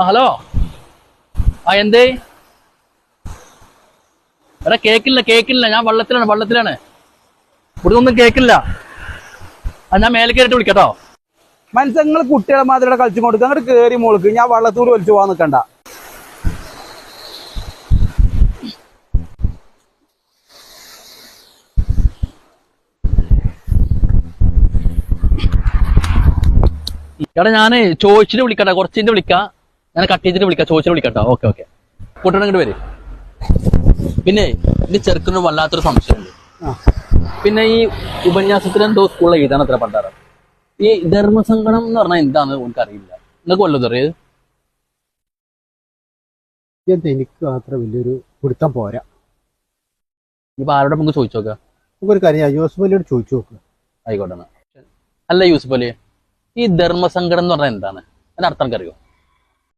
Hello. എന്തേ? എടാ കേക്കില്ല ഞാൻ വള്ളത്തിലാണ് ഇവിടെ ഒന്നും കേക്കില്ല. ഞാൻ മേലെ കയറിട്ട് വിളിക്കട്ടോ. മനസ്സങ്ങൾ കുട്ടികളെ മാതിരി കളിച്ചു കൊടുക്കുക. അങ്ങോട്ട് കേറി മോൾക്ക്. ഞാൻ വള്ളത്തൂർ വലിച്ചു പോകാൻ നിൽക്കണ്ട. എടാ ഞാന് ചോദിച്ചിട്ട് വിളിക്കട്ടെ, കുറച്ചിട്ട് വിളിക്കാം. ഞാൻ കട്ട് ചെയ്തിട്ട് വിളിക്കാം, ചോദിച്ചിട്ട് വിളിക്കട്ടോ. ഓക്കെ കൂട്ടണം ഇങ്ങോട്ട് വരും. പിന്നെ എന്റെ ചെറുക്കിന് വല്ലാത്തൊരു സംശയമുണ്ട്. പിന്നെ ഈ ഉപന്യാസത്തിൽ എന്തോ സ്കൂളിൽ എഴുതാൻ അത്ര പണ്ടാറ്. ഈ ധർമ്മസങ്കടം എന്ന് പറഞ്ഞാൽ എന്താന്ന് എനിക്ക് അറിയില്ല. നിങ്ങൾക്ക് വല്ലതും അറിയത്? എനിക്ക് അത്ര വലിയൊരു പിടുത്തം പോരാ. ഇപ്പൊ ആരോടെ നമുക്ക് ചോദിച്ചു നോക്കാം. നമുക്കൊരു കാര്യം യൂസുഫ് അലിയോട് ചോദിച്ചു നോക്കുക. ആയിക്കോട്ടെ. അല്ല യൂസുഫ് അലി, ഈ ധർമ്മസങ്കടം എന്ന് പറഞ്ഞാൽ എന്താണ്? അതിന്റെ അർത്ഥം എനിക്ക് അറിയോ?